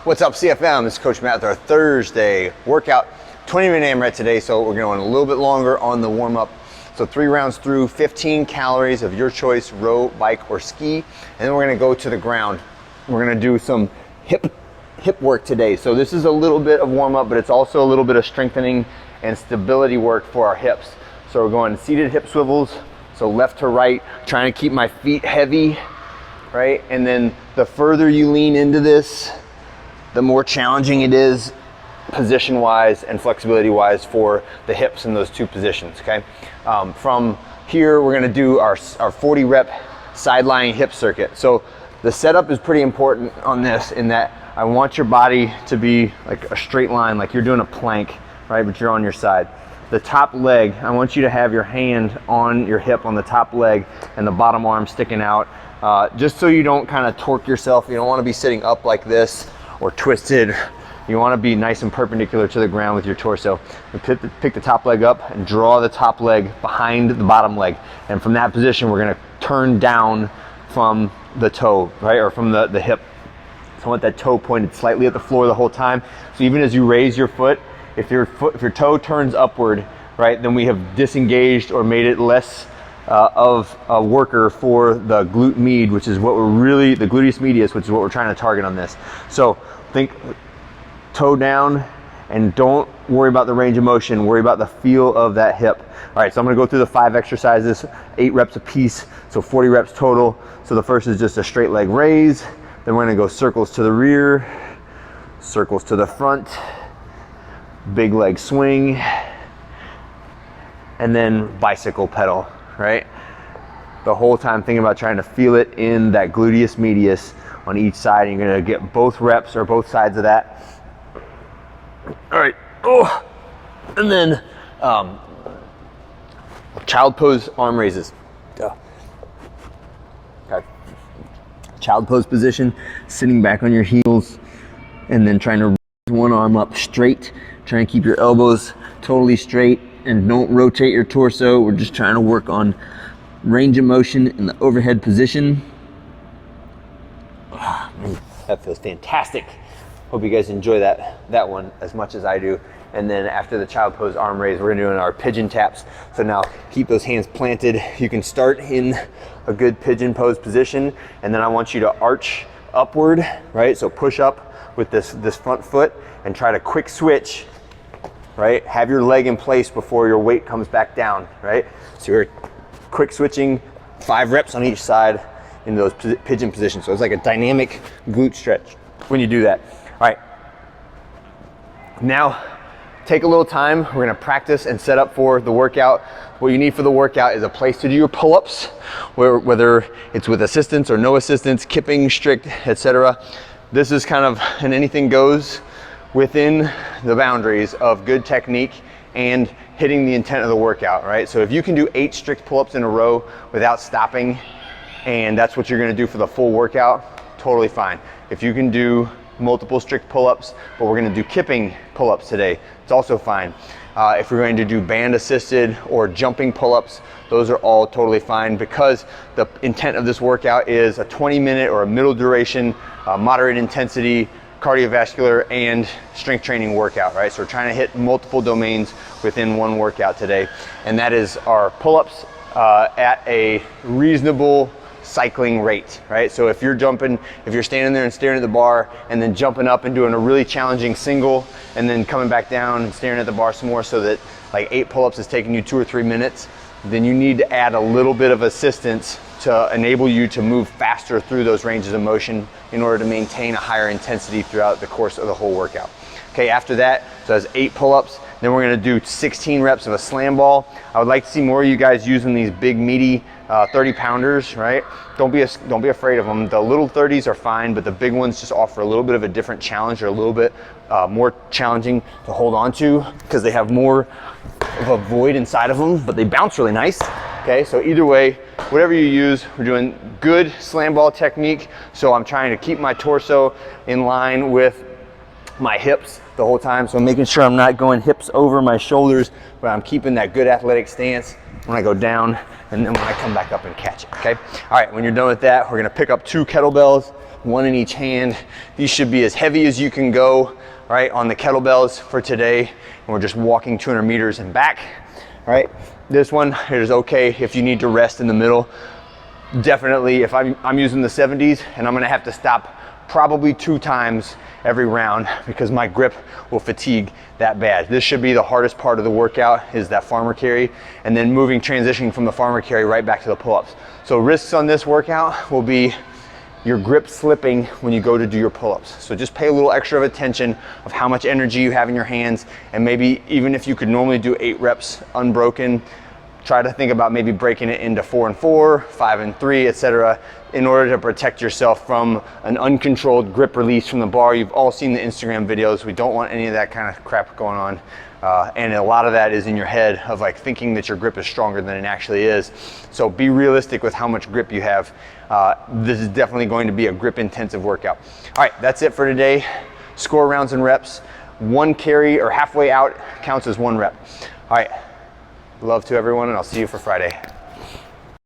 What's up, CFM? This is Coach Matt with our Thursday workout. 20-minute AMRAP today, so we're going a little bit longer on the warm-up. So 3 rounds through, 15 calories of your choice, row, bike, or ski. And then we're gonna go to the ground. We're gonna do some hip work today. So this is a little bit of warm-up, but it's also a little bit of strengthening and stability work for our hips. So we're going seated hip swivels, so left to right, trying to keep my feet heavy, right? And then the further you lean into this, the more challenging it is position-wise and flexibility-wise for the hips in those 2 positions, okay? From here, we're gonna do our 40 rep side lying hip circuit. So the setup is pretty important on this in that I want your body to be like a straight line, like you're doing a plank, right? But you're on your side. The top leg, I want you to have your hand on your hip on the top leg and the bottom arm sticking out, just so you don't kind of torque yourself. You don't wanna be sitting up like this or twisted. You want to be nice and perpendicular to the ground with your torso. Pick the top leg up and draw the top leg behind the bottom leg. And from that position, we're going to turn down from the toe, right? Or from the hip. So I want that toe pointed slightly at the floor the whole time. So even as you raise your foot, if your toe turns upward, right, then we have disengaged or made it less of a worker for the glute med, which is what we're really, the gluteus medius, which is what we're trying to target on this. So think toe down and don't worry about the range of motion, worry about the feel of that hip. All right, so I'm gonna go through the 5 exercises, 8 reps a piece, so 40 reps total. So the first is just a straight leg raise, then we're gonna go circles to the rear, circles to the front, big leg swing, and then bicycle pedal, right? The whole time thinking about trying to feel it in that gluteus medius on each side, and you're gonna get both reps or both sides of that. All right, oh, and then child pose arm raises. Okay. Child pose position, sitting back on your heels, and then trying to raise one arm up straight, trying to keep your elbows totally straight, and don't rotate your torso. We're just trying to work on range of motion in the overhead position. That feels fantastic. Hope you guys enjoy that one as much as I do. And then after the child pose arm raise, we're doing our pigeon taps. So now keep those hands planted. You can start in a good pigeon pose position, and then I want you to arch upward, right? So push up with this front foot and try to quick switch, right? Have your leg in place before your weight comes back down, right? So you're quick switching, 5 reps on each side in those pigeon positions. So it's like a dynamic glute stretch when you do that. All right, now take a little time. We're gonna practice and set up for the workout. What you need for the workout is a place to do your pull-ups, whether it's with assistance or no assistance, kipping, strict, etc. This is kind of an anything goes within the boundaries of good technique and hitting the intent of the workout, right? So if you can do 8 strict pull-ups in a row without stopping, and that's what you're gonna do for the full workout, totally fine. If you can do multiple strict pull-ups, but we're gonna do kipping pull-ups today, it's also fine. If we're going to do band assisted or jumping pull-ups, those are all totally fine, because the intent of this workout is a 20-minute or a middle duration, moderate intensity, cardiovascular and strength training workout, right? So we're trying to hit multiple domains within one workout today. And that is our pull-ups at a reasonable cycling rate, right? So if you're standing there and staring at the bar and then jumping up and doing a really challenging single and then coming back down and staring at the bar some more, so that like 8 pull-ups is taking you 2 or 3 minutes, then you need to add a little bit of assistance to enable you to move faster through those ranges of motion in order to maintain a higher intensity throughout the course of the whole workout. Okay, after that, so that's 8 pull-ups. Then we're gonna do 16 reps of a slam ball. I would like to see more of you guys using these big meaty 30 pounders, right? Don't be afraid of them. The little 30s are fine, but the big ones just offer a little bit of a different challenge, or a little bit more challenging to hold on to, because they have more of a void inside of them, but they bounce really nice. Okay, so either way, whatever you use, we're doing good slam ball technique. So I'm trying to keep my torso in line with my hips the whole time. So I'm making sure I'm not going hips over my shoulders, but I'm keeping that good athletic stance when I go down and then when I come back up and catch it, okay? All right, when you're done with that, we're gonna pick up 2 kettlebells, one in each hand. These should be as heavy as you can go, right, on the kettlebells for today. And we're just walking 200 meters and back, right? This one is okay if you need to rest in the middle. Definitely, if I'm using the 70s and I'm gonna have to stop probably 2 times every round because my grip will fatigue that bad. This should be the hardest part of the workout, is that farmer carry, and then transitioning from the farmer carry right back to the pull-ups. So risks on this workout will be your grip slipping when you go to do your pull-ups. So just pay a little extra attention of how much energy you have in your hands, and maybe even if you could normally do 8 reps unbroken, try to think about maybe breaking it into 4 and 4, 5 and 3, etc., in order to protect yourself from an uncontrolled grip release from the bar. You've all seen the Instagram videos. We don't want any of that kind of crap going on. And a lot of that is in your head of like thinking that your grip is stronger than it actually is. So be realistic with how much grip you have. This is definitely going to be a grip intensive workout. All right, that's it for today. Score rounds and reps. 1 carry or halfway out counts as 1 rep. All right. Love to everyone, and I'll see you for Friday.